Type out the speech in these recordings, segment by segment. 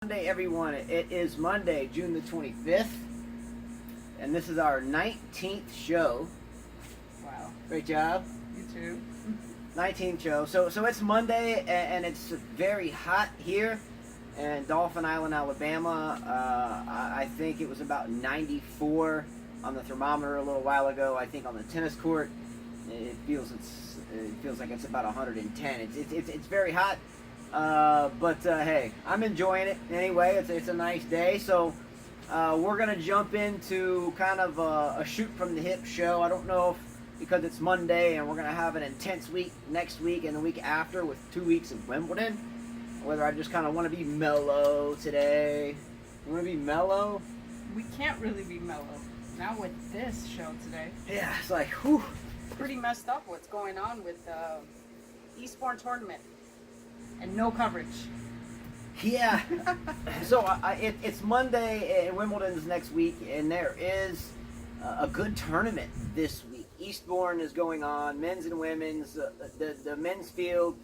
Monday, everyone. It is Monday, June the 25th, and this is our 19th show. Wow. Great job. You too. 19th show. So it's Monday, and it's very hot here in Dauphin Island, Alabama. I think it was about 94 on the thermometer a little while ago. I think on the tennis court, it feels like it's about 110. It's very hot. But hey, I'm enjoying it anyway. It's a nice day, so we're gonna jump into kind of a shoot from the hip show. I don't know if because it's Monday and we're gonna have an intense week next week and the week after with 2 weeks of Wimbledon, whether I just kind of want to be mellow today. You want to be mellow? We can't really be mellow. Not with this show today. Yeah, it's like whew. Pretty messed up what's going on with the Eastbourne tournament. And no coverage. Yeah. So it's Monday and Wimbledon's next week, and there is a good tournament this week. Eastbourne is going on, men's and women's. The men's field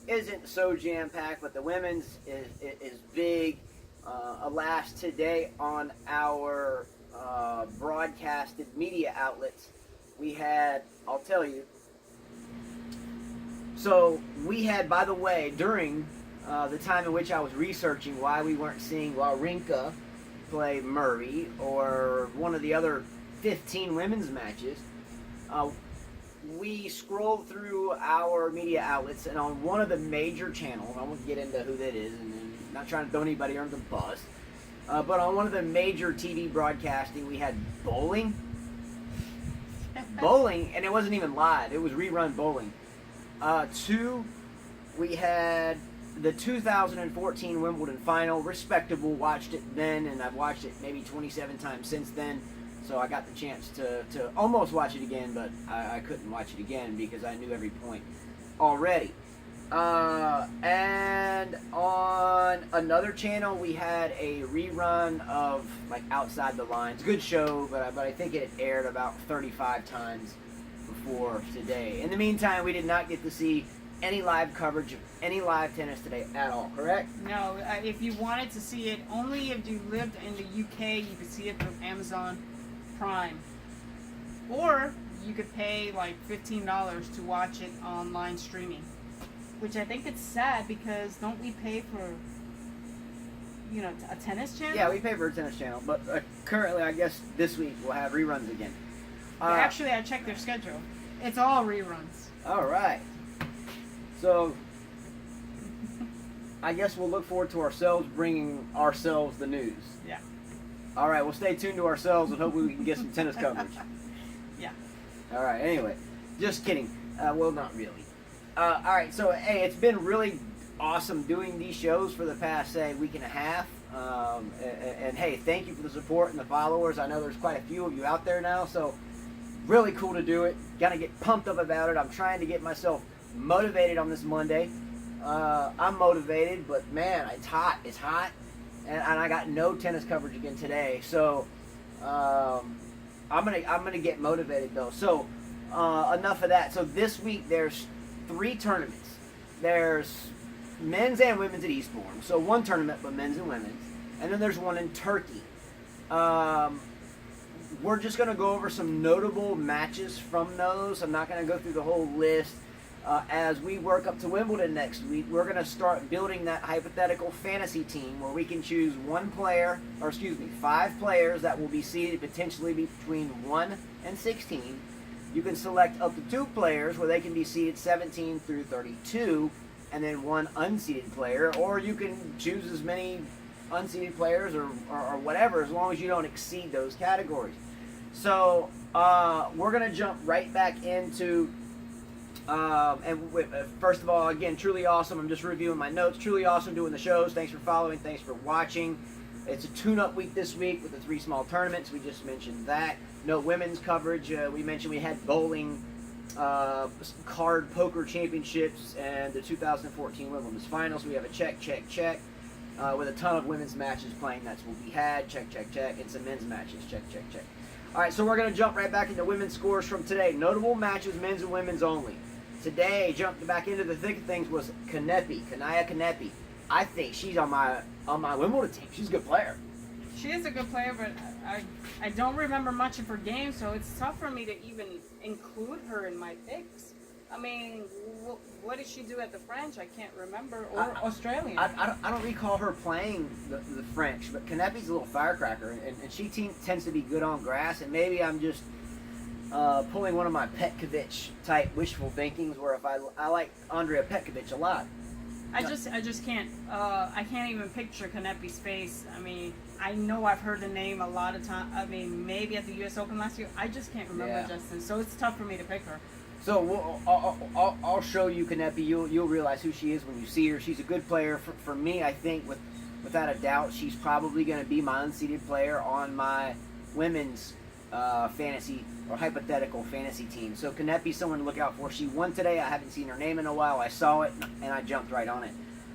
isn't so jam-packed, but the women's is big. Alas, today on our broadcasted media outlets, we had, I'll tell you, so we had, by the way, during the time in which I was researching why we weren't seeing Wawrinka play Murray or one of the other 15 women's matches, we scrolled through our media outlets, and on one of the major channels, I won't get into who that is, and I'm not trying to throw anybody under the bus, but on one of the major TV broadcasting, we had bowling. Bowling, and it wasn't even live. It was rerun bowling. Two, we had the 2014 Wimbledon final. Respectable, watched it then, and I've watched it maybe 27 times since then. So I got the chance to almost watch it again, but I couldn't watch it again because I knew every point already. And on another channel, we had a rerun of like Outside the Lines. Good show, but I think it aired about 35 times before today. In the meantime, we did not get to see any live coverage of any live tennis today at all, correct? No, if you wanted to see it, only if you lived in the UK, you could see it from Amazon Prime. Or you could pay like $15 to watch it online streaming. Which I think it's sad because don't we pay for, a tennis channel? Yeah, we pay for a tennis channel, but currently I guess this week we'll have reruns again. Yeah, actually, I checked their schedule. It's all reruns. All right. So, I guess we'll look forward to ourselves bringing ourselves the news. Yeah. All right, we'll stay tuned to ourselves and hopefully we can get some tennis coverage. Yeah. All right, anyway, just kidding. Well, not really. All right, so, hey, it's been really awesome doing these shows for the past, say, week and a half. And, hey, thank you for the support and the followers. I know there's quite a few of you out there now, so really cool to do it. Got to get pumped up about it. I'm trying to get myself motivated on this Monday. I'm motivated, but man, it's hot. It's hot, and I got no tennis coverage again today. So I'm gonna get motivated though. So enough of that. So this week there's 3 tournaments. There's men's and women's at Eastbourne. So one tournament, but men's and women's, and then there's one in Turkey. We're just going to go over some notable matches from those. I'm not going to go through the whole list. As we work up to Wimbledon next week, we're going to start building that hypothetical fantasy team where we can choose 5 players that will be seeded potentially between 1 and 16. You can select up to 2 players where they can be seeded 17 through 32, and then 1 unseeded player, or you can choose as many unseeded players or whatever, as long as you don't exceed those categories. So we're going to jump right back into, first of all, again, truly awesome. I'm just reviewing my notes. Truly awesome doing the shows. Thanks for following. Thanks for watching. It's a tune-up week this week with the 3 small tournaments. We just mentioned that. No women's coverage. We mentioned we had bowling, card poker championships, and the 2014 Wimbledon finals. We have a check, with a ton of women's matches playing. That's what we had. Check, and some men's matches. Check. All right, so we're going to jump right back into women's scores from today. Notable matches, men's and women's only. Today, jumped back into the thick of things was Kanaya Kanepi. I think she's on my on my Wimbledon team. She's a good player. She is a good player, but I don't remember much of her game, so it's tough for me to even include her in my picks. I mean, what did she do at the French? I can't remember. Or Australian. I don't recall her playing the French, but Kanepi's a little firecracker, and she tends to be good on grass, and maybe I'm just pulling one of my Petkovic type wishful thinkings, where if I like Andrea Petkovic a lot. I just can't. I can't even picture Kanepi's face. I mean, I know I've heard the name a lot of times. I mean, maybe at the U.S. Open last year. I just can't remember, Justin. So it's tough for me to pick her. So I'll show you Kanepi. You'll realize who she is when you see her. She's a good player. For me, I think without a doubt, she's probably going to be my unseeded player on my women's fantasy or hypothetical fantasy team. So Kanepi's someone to look out for. She won today. I haven't seen her name in a while. I saw it and I jumped right on it.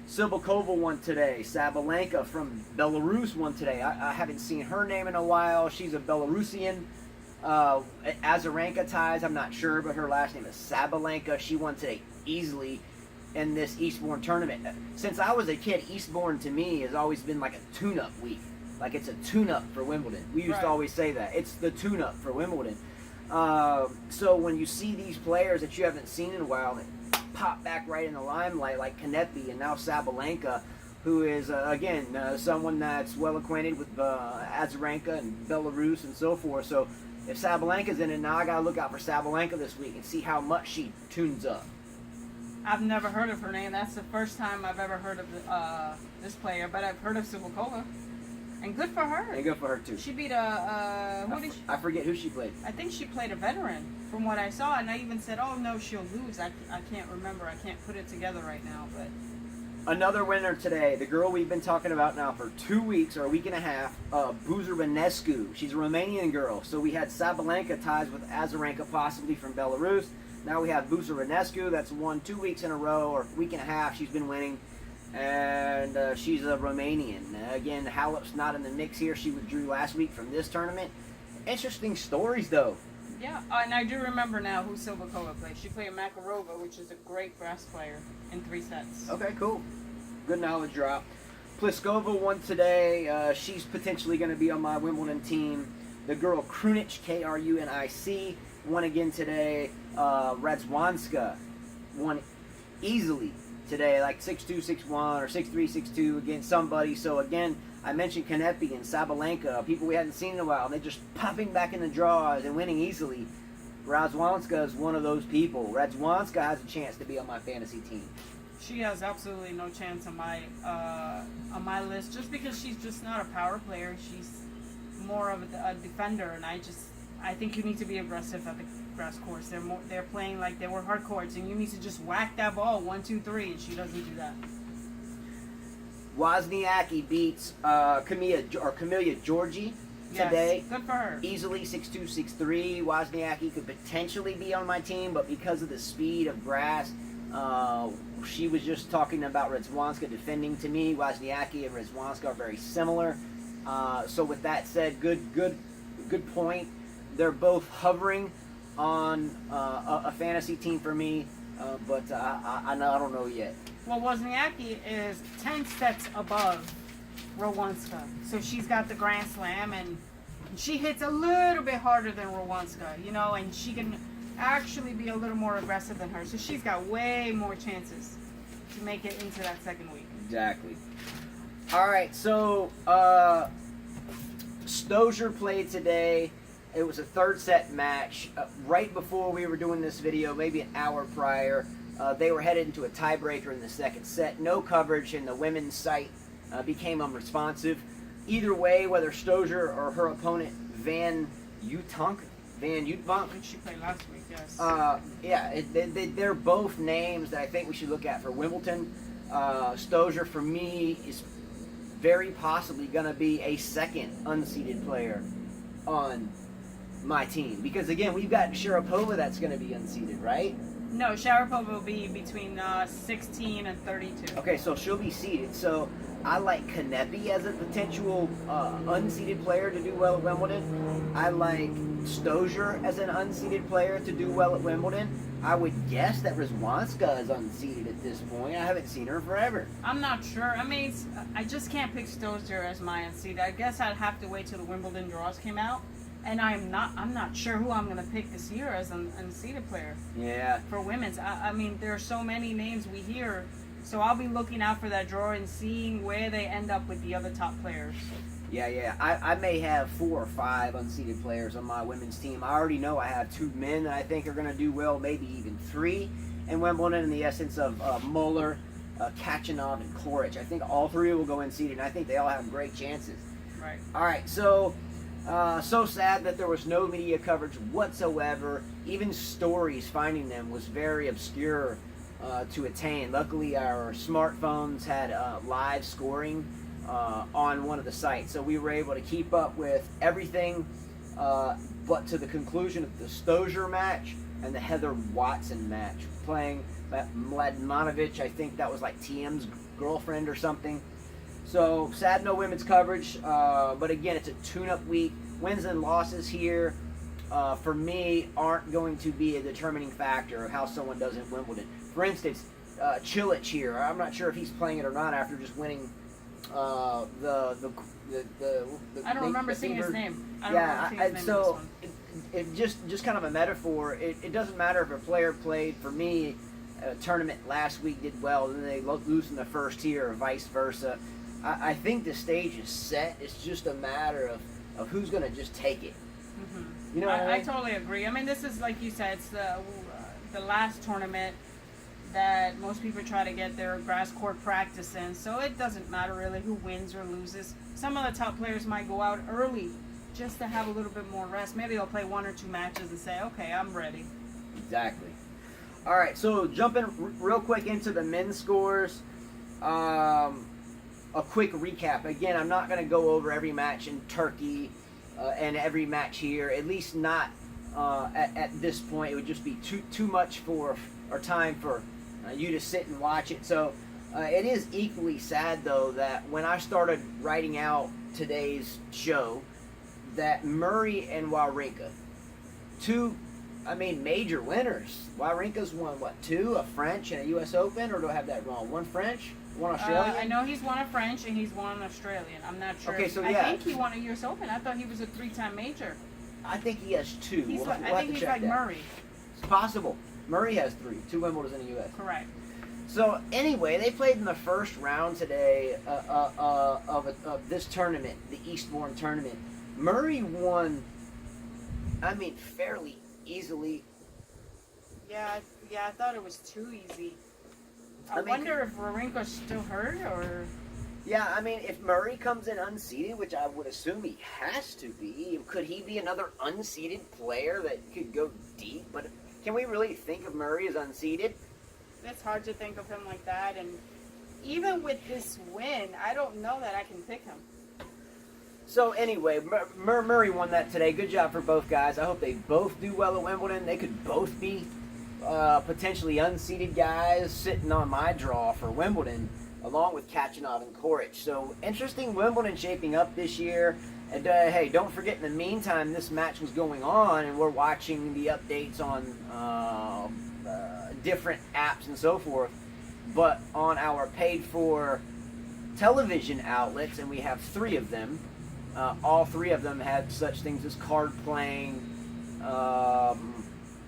Sibylkova won today. Sabalenka from Belarus won today. I haven't seen her name in a while. She's a Belarusian. Azarenka ties, I'm not sure, but her last name is Sabalenka. She won today easily in this Eastbourne tournament. Since I was a kid, Eastbourne to me has always been like a tune-up week. Like it's a tune-up for Wimbledon. We used to always say that. It's the tune-up for Wimbledon. So when you see these players that you haven't seen in a while that pop back right in the limelight, like Kanepi and now Sabalenka, who is, again, someone that's well acquainted with Azarenka and Belarus and so forth. So if Sabalenka's in it, now I got to look out for Sabalenka this week and see how much she tunes up. I've never heard of her name. That's the first time I've ever heard of this player, but I've heard of Sibylkova. And good for her. And good for her, too. She beat I forget who she played. I think she played a veteran from what I saw, and I even said, oh, no, she'll lose. I can't remember. I can't put it together right now, but... Another winner today, the girl we've been talking about now for 2 weeks or a week and a half, Buzărescu. She's a Romanian girl. So we had Sabalenka ties with Azarenka, possibly from Belarus. Now we have Buzărescu. That's won 2 weeks in a row or week and a half. She's been winning. And she's a Romanian. Again, Halep's not in the mix here. She withdrew last week from this tournament. Interesting stories, though. Yeah, and I do remember now who Sibylkova played. She played Makarova, which is a great grass player, in 3 sets. Okay, cool. Good knowledge drop. Pliskova won today. She's potentially going to be on my Wimbledon team. The girl Krunic, Krunic, won again today. Radzwanska won easily today, like 6-2, 6-1, or 6-3, 6-2 against somebody. So again, I mentioned Kanepi and Sabalenka, people we hadn't seen in a while. They're just popping back in the draws and winning easily. Radzwanska is one of those people. Radzwanska has a chance to be on my fantasy team. She has absolutely no chance on my list, just because she's just not a power player. She's more of a defender, and I think you need to be aggressive at the grass courts. They're playing like they were hard courts, and you need to just whack that ball 1, 2, 3, and she doesn't do that. Wozniacki beats Camelia Georgie today. Yes, good for her. Easily 6-2, 6-3. Wozniacki could potentially be on my team, but because of the speed of grass, she was just talking about Radzwanska defending to me. Wozniacki and Radzwanska are very similar. So with that said, good point. They're both hovering on a fantasy team for me, but I don't know yet. Well, Wozniacki is 10 sets above Radzwanska, so she's got the Grand Slam, and she hits a little bit harder than Radzwanska, and she can actually be a little more aggressive than her, so she's got way more chances to make it into that second week. Exactly. All right, so Stosur played today. It was a third set match. Right before we were doing this video, maybe an hour prior, they were headed into a tiebreaker in the second set. No coverage, and the women's site became unresponsive. Either way, whether Stosur or her opponent Van Uytvanck, Which she played last week, yes. they're both names that I think we should look at for Wimbledon. Stosur, for me, is very possibly going to be a second unseeded player on my team. Because, again, we've got Sharapova that's going to be unseeded, right? No, Sharapova will be between 16 and 32. Okay, so she'll be seeded. So I like Kanepi as a potential unseeded player to do well at Wimbledon. I like Stozier as an unseeded player to do well at Wimbledon. I would guess that Rizwanska is unseeded at this point. I haven't seen her forever. I'm not sure. I mean, I just can't pick Stozier as my unseeded. I guess I'd have to wait till the Wimbledon draws came out. And I'm not sure who I'm going to pick this year as an unseeded player. Yeah. For women's. I mean, there are so many names we hear. So I'll be looking out for that draw and seeing where they end up with the other top players. Yeah. I may have 4 or 5 unseeded players on my women's team. I already know I have 2 men that I think are going to do well, maybe even 3 in Wimbledon in the essence of Muller, Kachanov, and Koric. I think all 3 will go unseeded, and I think they all have great chances. Right. All right, so sad that there was no media coverage whatsoever. Even stories finding them was very obscure to attain. Luckily, our smartphones had live scoring on one of the sites, so we were able to keep up with everything but to the conclusion of the Stozier match and the Heather Watson match. Playing Mladenovic, I think that was like TM's girlfriend or something. So sad no women's coverage, but again, it's a tune-up week. Wins and losses here, for me, aren't going to be a determining factor of how someone does at Wimbledon. For instance, Cilic here, I'm not sure if he's playing it or not after just winning the I don't remember seeing his name. It just kind of a metaphor. It doesn't matter if a player played, for me, a tournament last week did well, and then they lose in the first tier, or vice versa. I think the stage is set. It's just a matter of who's going to just take it. Mm-hmm. You know, I totally agree. I mean, this is, like you said, it's the last tournament that most people try to get their grass court practice in, so it doesn't matter really who wins or loses. Some of the top players might go out early just to have a little bit more rest. Maybe they'll play 1 or 2 matches and say, okay, I'm ready. Exactly. All right, so jumping real quick into the men's scores. A quick recap. Again, I'm not going to go over every match in Turkey and every match here, at least not at this point. It would just be too much for or time for you to sit and watch it. So it is equally sad, though, that when I started writing out today's show, that Murray and Wawrinka, 2 major winners. Wawrinka's won, 2? A French and a U.S. Open? Or do I have that wrong? 1 French? 1 Australian? I know he's won a French and he's won an Australian. I'm not sure. Okay, so I think he won a U.S. Open. I thought he was a 3-time major. I think he has 2. I think he's like Murray. It's possible. Murray has 3. 2 Wimbledons in the U.S. Correct. So, anyway, they played in the first round today of this tournament, the Eastbourne tournament. Murray won, fairly easily. Yeah, I thought it was too easy. I wonder if Wawrinka's still hurt, or... Yeah, if Murray comes in unseeded, which I would assume he has to be, could he be another unseeded player that could go deep? But can we really think of Murray as unseeded? It's hard to think of him like that, and even with this win, I don't know that I can pick him. So anyway, Murray won that today. Good job for both guys. I hope they both do well at Wimbledon. They could both be potentially unseeded guys sitting on my draw for Wimbledon, along with Kachanov and Koric. So interesting Wimbledon shaping up this year. And hey, don't forget, in the meantime, this match was going on, and we're watching the updates on different apps and so forth. But on our paid-for television outlets, and we have 3 of them, all 3 of them had such things as card playing,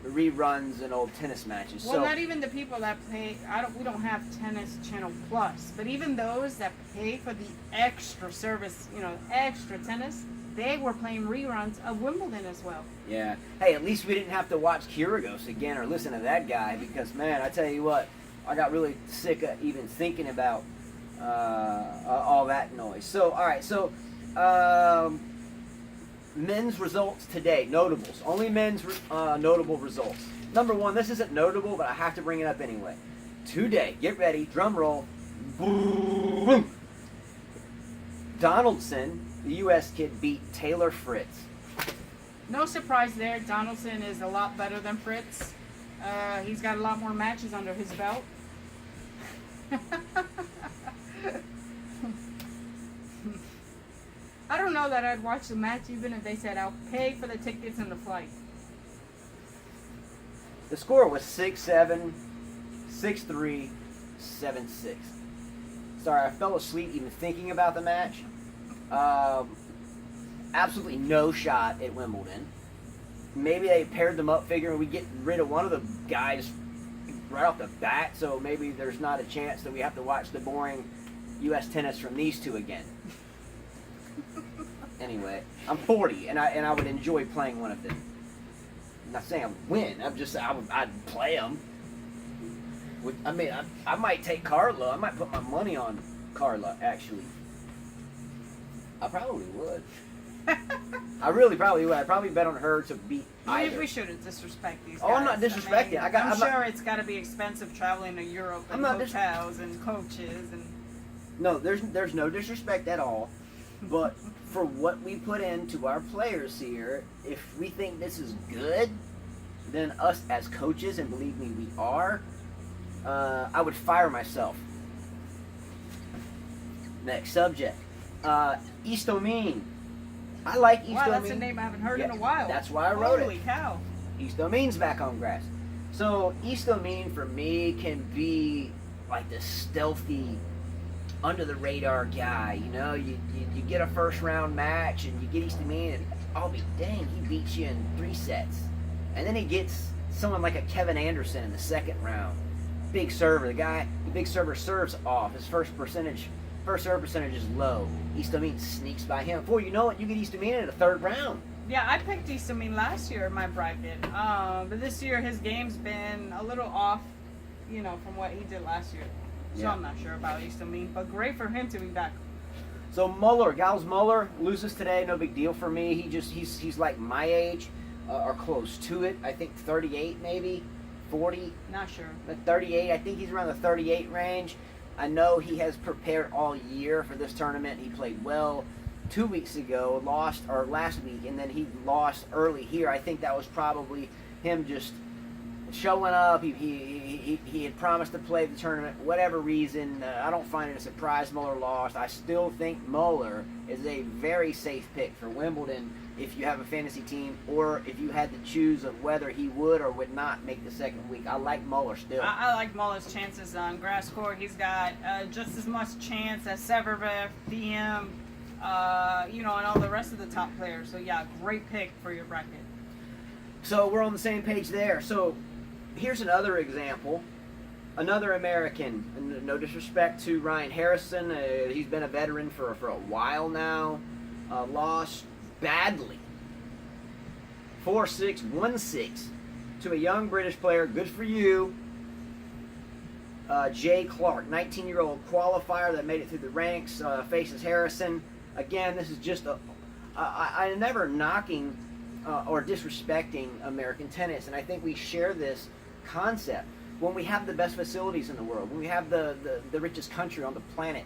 reruns, and old tennis matches. Well, not even the people that pay. We don't have Tennis Channel Plus, but even those that pay for the extra service, extra tennis, they were playing reruns of Wimbledon as well. Yeah. Hey, at least we didn't have to watch Kyrgios again or listen to that guy, because man, I tell you what, I got really sick of even thinking about all that noise. So, all right, so. Men's results today, notables. Only men's notable results. Number 1, this isn't notable, but I have to bring it up anyway. Today, get ready, drum roll. Boom. Donaldson, the U.S. kid, beat Taylor Fritz. No surprise there. Donaldson is a lot better than Fritz. He's got a lot more matches under his belt. I don't know that I'd watch the match even if they said I'll pay for the tickets and the flight. The score was 6-7, 6-3, 7-6. Sorry, I fell asleep even thinking about the match. Absolutely no shot at Wimbledon. Maybe they paired them up figuring we get rid of one of the guys right off the bat, so maybe there's not a chance that we have to watch the boring U.S. tennis from these two again. Anyway, I'm 40, and I would enjoy playing one of them. I'm not saying I would win. I'd play them. I mean, I might take Carla. I might put my money on Carla, actually. I probably would. I really probably would. I'd probably bet on her to beat either. We shouldn't disrespect these guys. Oh, I'm not disrespecting. I'm sure it's got to be expensive traveling to Europe and hotels and coaches and. No, there's no disrespect at all, but for what we put into our players here, if we think this is good, then us as coaches, and believe me, we are, I would fire myself. Next subject, Istomin. I like Istomin. Wow, that's a name I haven't heard in a while. That's why I wrote Holy cow. Istomin's back on grass. So Istomin for me can be like the stealthy, under the radar guy. You know, you get a first round match and you get Istomin, and I'll be dang, he beats you in 3 sets, and then he gets someone like a Kevin Anderson in the second round. Big server, the big server serves off. His first serve percentage is low. Istomin sneaks by him. Before you know it, you get Istomin in the 3rd round. Yeah, I picked Istomin last year in my bracket, but this year his game's been a little off, from what he did last year. So yeah. I'm not sure about Istomin, but great for him to be back. So Gals Muller loses today. No big deal for me. He's like my age, or close to it. I think 38 maybe, 40. Not sure. But 38. I think he's around the 38 range. I know he has prepared all year for this tournament. He played well 2 weeks ago, last week, and then he lost early here. I think that was probably him just showing up. He had promised to play the tournament, whatever reason. I don't find it a surprise Muller lost. I still think Muller is a very safe pick for Wimbledon if you have a fantasy team, or if you had to choose of whether he would or would not make the second week. I like Muller still. I like Muller's chances on grass court. He's got just as much chance as Federer, DM, and all the rest of the top players. So yeah, great pick for your bracket. So we're on the same page there. So here's another example. Another American. And no disrespect to Ryan Harrison. He's been a veteran for a while now. Lost badly. 4-6, 1-6 to a young British player. Good for you. Jay Clark, 19-year-old qualifier that made it through the ranks, faces Harrison. Again, this is just I'm never knocking or disrespecting American tennis, and I think we share this concept. When we have the best facilities in the world, when we have the richest country on the planet,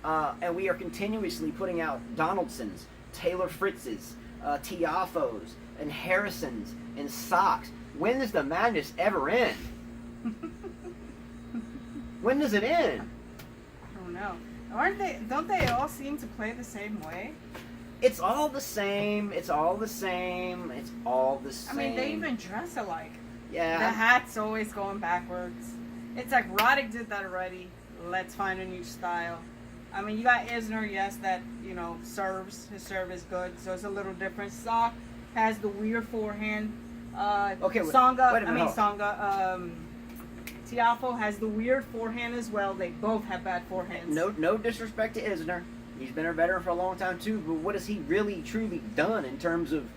and we are continuously putting out Donaldsons, Taylor Fritz's, Tiafoe's, and Harrison's, and Sox, when does the madness ever end? When does it end? I don't know. Don't they all seem to play the same way? It's all the same. It's all the same. It's all the same. I mean, they even dress alike. Yeah. The hat's always going backwards. It's like Roddick did that already. Let's find a new style. I mean, you got Isner, yes, that, serves. His serve is good, so it's a little different. Sock has the weird forehand. Tiafoe has the weird forehand as well. They both have bad forehands. No disrespect to Isner. He's been a veteran for a long time too, but what has he really truly done in terms of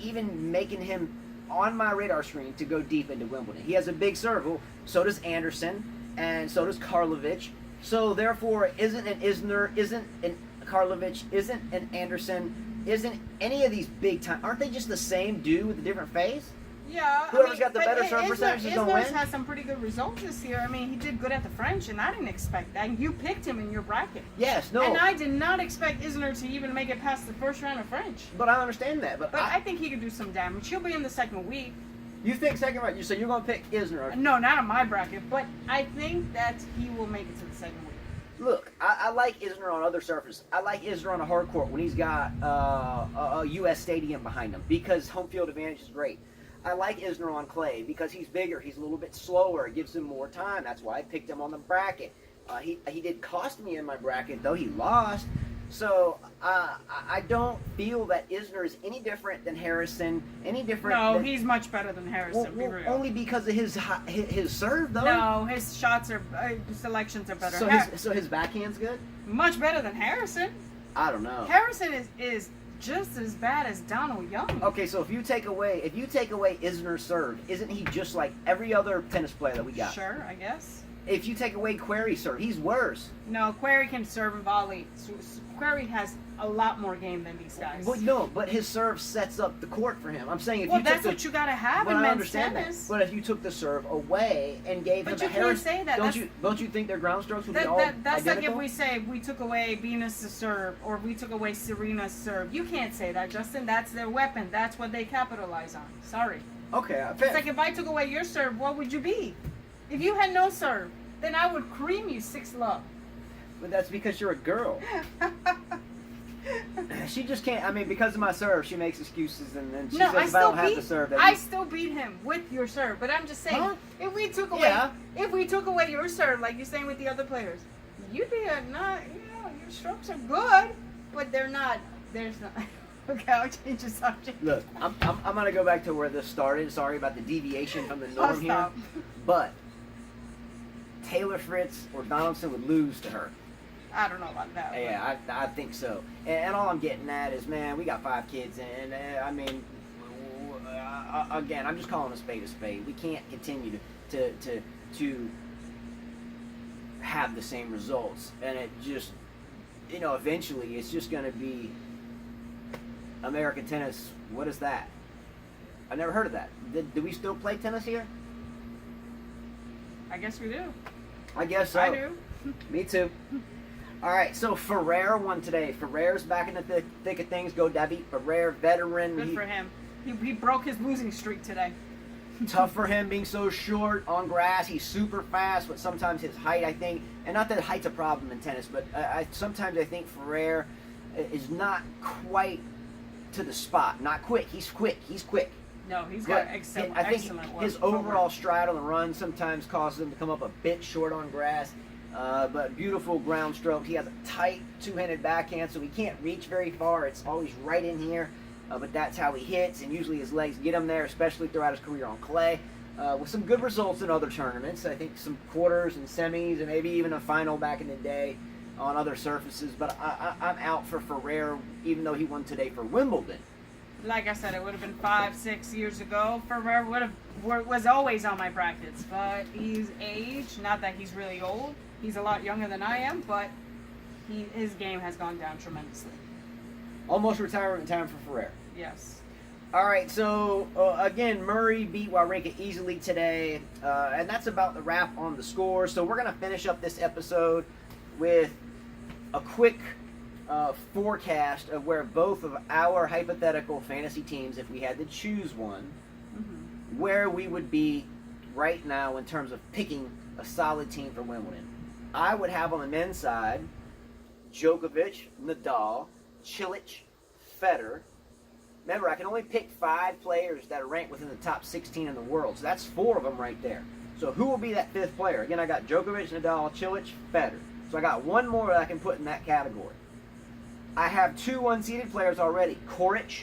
even making him on my radar screen to go deep into Wimbledon? He has a big serve. Well, so does Anderson, and so does Karlovic. So therefore, isn't an Isner, isn't an Karlovic, isn't an Anderson, isn't any of these big time? Aren't they just the same dude with a different face? Yeah. Whoever's got the better serve percentage is going to win. Isner's had some pretty good results this year. I mean, he did good at the French, and I didn't expect that. And you picked him in your bracket. Yes, no. And I did not expect Isner to even make it past the first round of French. But I understand that. But I think he could do some damage. He'll be in the second week. You think second round? So you're going to pick Isner? No, not on my bracket, but I think that he will make it to the second week. Look, I like Isner on other surfaces. I like Isner on a hard court when he's got a U.S. stadium behind him because home field advantage is great. I like Isner on clay because he's bigger. He's a little bit slower. It gives him more time. That's why I picked him on the bracket. He did cost me in my bracket, though he lost. So I don't feel that Isner is any different than Harrison. Any different? No, he's much better than Harrison. Be real. Only because of his serve, though. No, his shots are selections are better. So his backhand's good. Much better than Harrison. I don't know. Harrison is just as bad as Donald Young. Okay, so if you take away Isner's serve, isn't he just like every other tennis player that we got? Sure, I guess. If you take away Query's serve, he's worse. No, Query can serve and volley. Query has a lot more game than these guys. But his serve sets up the court for him. I'm saying that's what you gotta have in men's tennis. But if you took the serve away and gave him a Harris, can't say that. Don't you think their ground strokes would be all identical? That's like if we say we took away Venus' serve or we took away Serena's serve. You can't say that, Justin. That's their weapon. That's what they capitalize on. Sorry. Okay. It's like if I took away your serve, what would you be? If you had no serve, then I would cream you 6-love. But that's because you're a girl. She just can't. I mean, because of my serve, she makes excuses and then she says if I don't have the serve. I still beat him with your serve. But I'm just saying, if we took away your serve, like you're saying with the other players, you'd be your strokes are good, but they're not. There's not. Okay, I'll change the subject. Look, I'm gonna go back to where this started. Sorry about the deviation from the norm here, but Taylor Fritz or Donaldson would lose to her. I don't know about that. Yeah, I think so. And all I'm getting at is, man, we got 5 kids, and I mean, again, I'm just calling a spade a spade. We can't continue to have the same results, and it just, eventually it's just going to be American tennis. What is that? I never heard of that. Do we still play tennis here? I guess we do. I guess so. I do. Me too. All right, so Federer won today. Federer's back in the thick of things. Go David Federer, veteran. Good for him. He broke his losing streak today. Tough for him being so short on grass. He's super fast, but sometimes his height, I think, and not that height's a problem in tennis, but sometimes I think Federer is not quite to the spot. Not quick. He's quick. No, he's got excellent. I think his overall stride on the run sometimes causes him to come up a bit short on grass. But beautiful ground stroke. He has a tight two-handed backhand, so he can't reach very far. It's always right in here. But that's how he hits, and usually his legs get him there, especially throughout his career on clay. With some good results in other tournaments. I think some quarters and semis, and maybe even a final back in the day on other surfaces. But I'm out for Federer, even though he won today for Wimbledon. Like I said, it would have been 5-6 years ago. Federer was always on my brackets, but he's aged. Not that he's really old. He's a lot younger than I am, but his game has gone down tremendously. Almost retirement time for Federer. Yes. All right, so again, Murray beat Wawrinka easily today, and that's about the wrap on the score. So we're going to finish up this episode with a quick forecast of where both of our hypothetical fantasy teams, if we had to choose one, where we would be right now in terms of picking a solid team for Wimbledon. I would have on the men's side Djokovic, Nadal, Cilic, Federer. Remember, I can only pick 5 players that are ranked within the top 16 in the world, so that's 4 of them right there. So who will be that 5th player? Again, I got Djokovic, Nadal, Cilic, Federer. So I got one more that I can put in that category. I have 2 unseeded players already, Koric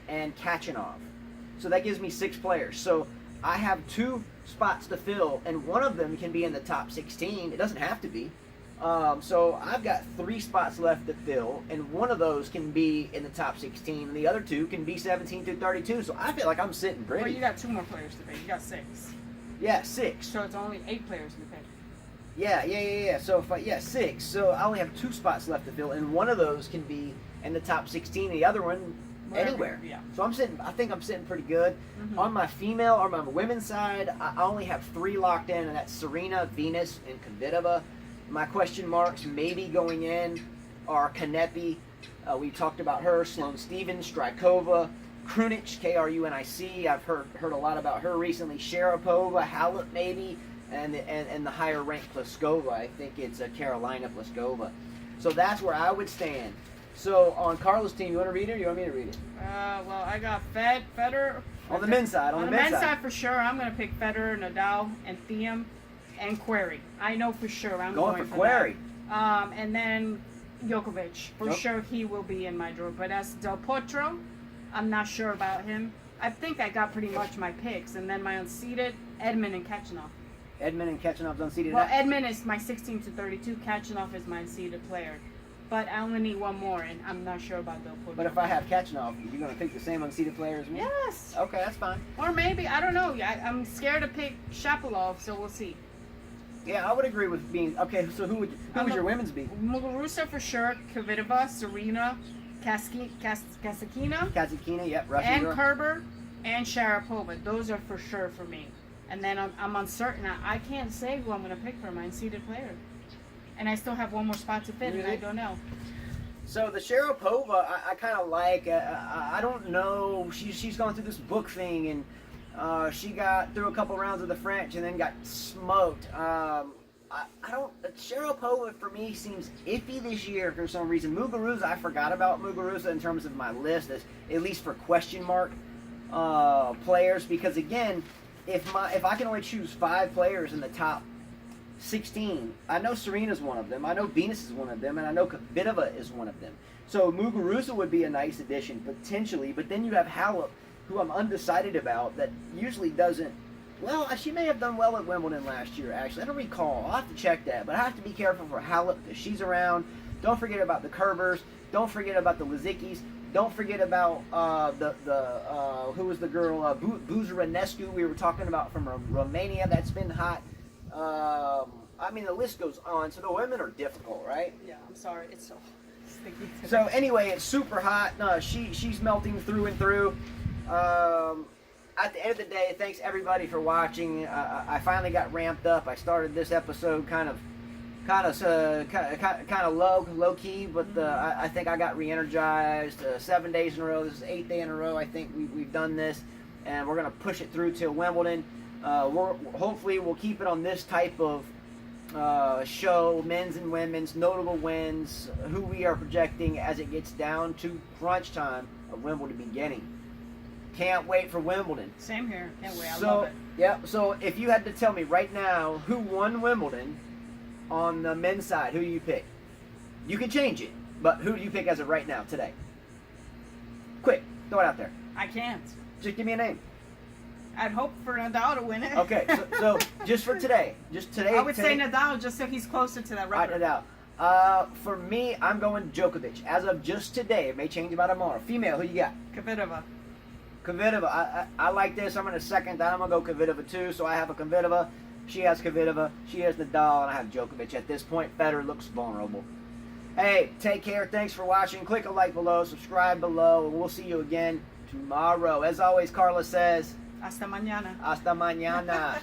and Kachanov. So that gives me 6 players. So I have 2 spots to fill, and one of them can be in the top 16. It doesn't have to be. So I've got 3 spots left to fill, and one of those can be in the top 16, and the other 2 can be 17 through 32. So I feel like I'm sitting pretty. Well, you got 2 more players to pick. You got 6. Yeah, 6. So it's only 8 players to pick. Yeah. So 6. So I only have 2 spots left to fill, and one of those can be in the top 16, and the other one anywhere. Yeah. So I think I'm sitting pretty good. On my female or my women's side, I only have 3 locked in, and that's Serena, Venus, and Kvitova. My question marks maybe going in are Kanepi. We talked about her, Sloane Stephens, Strykova, Krunic, Krunic. I've heard a lot about her recently. Sharapova, Halep maybe, and the higher ranked Pliskova. I think it's Carolina Pliskova. So that's where I would stand. So on Carla's team, you want to read it or you want me to read it? Well, I got Federer. On the men's side. On the men's side for sure, I'm going to pick Federer, Nadal, and Thiem, and Query. I know for sure I'm going for Query. And then Djokovic. For sure he will be in my draw. But as Del Potro, I'm not sure about him. I think I got pretty much my picks. And then my unseeded, Edmund and Kachanov. Edmund and Kachanov's unseeded. Well, Edmund is my 16 to 32. Kachanov is my unseeded player. But I only need one more, and I'm not sure about Del Potro. But if I have Kachanov, you're going to pick the same unseeded player as me? Yes. Okay, that's fine. Or maybe, I don't know. I'm scared to pick Shapovalov, so we'll see. Yeah, I would agree with being... Okay, so who would your women's be? Muguruza for sure, Kvitova, Serena, Kasatkina, Kasatkina, Russia. And Kerber, and Sharapova. Those are for sure for me. And then I'm uncertain. I can't say who I'm going to pick for my unseeded player. And I still have one more spot to fit, and I don't know. So the Sharapova, I kind of like. I don't know. She's going through this book thing, and she got through a couple rounds of the French and then got smoked. I don't. Sharapova for me seems iffy this year for some reason. Muguruza, I forgot about Muguruza in terms of my list, as at least for question mark players, because again, if I can only choose 5 players in the top 16. I know Serena's one of them. I know Venus is one of them, and I know Kvitova is one of them. So Muguruza would be a nice addition potentially, but then you have Halep, who I'm undecided about. That usually doesn't. Well, she may have done well at Wimbledon last year. Actually, I don't recall. I'll have to check that. But I have to be careful for Halep because she's around. Don't forget about the Kerbers. Don't forget about the Lizickis. Don't forget about who was the girl Buzărescu we were talking about from Romania. That's been hot. I mean, the list goes on. So the women are difficult, right? Yeah, I'm sorry. It's so sticky. So anyway, it's super hot. She's melting through and through. At the end of the day, thanks everybody for watching. I finally got ramped up. I started this episode kind of low key, but I think I got re-energized. 7 days in a row. This is the 8th day in a row. I think we've done this, and we're gonna push it through till Wimbledon. Hopefully we'll keep it on this type of show, men's and women's, notable wins, who we are projecting as it gets down to crunch time of Wimbledon beginning. Can't wait for Wimbledon. Same here. Can't wait. I love it. Yeah, so if you had to tell me right now who won Wimbledon on the men's side, who do you pick? You can change it, but who do you pick as of right now, today? Quick, throw it out there. I can't. Just give me a name. I'd hope for Nadal to win it. Okay, so just for today, I would say Nadal just so he's closer to that record. Nadal. For me, I'm going Djokovic. As of just today, it may change by tomorrow. Female, who you got? Kvitova. I like this. I'm going to second that. I'm going to go Kvitova too. So I have a Kvitova. She has Kvitova. She has Nadal, and I have Djokovic. At this point, Federer looks vulnerable. Hey, take care. Thanks for watching. Click a like below. Subscribe below. And we'll see you again tomorrow. As always, Carla says... Hasta mañana. Hasta mañana.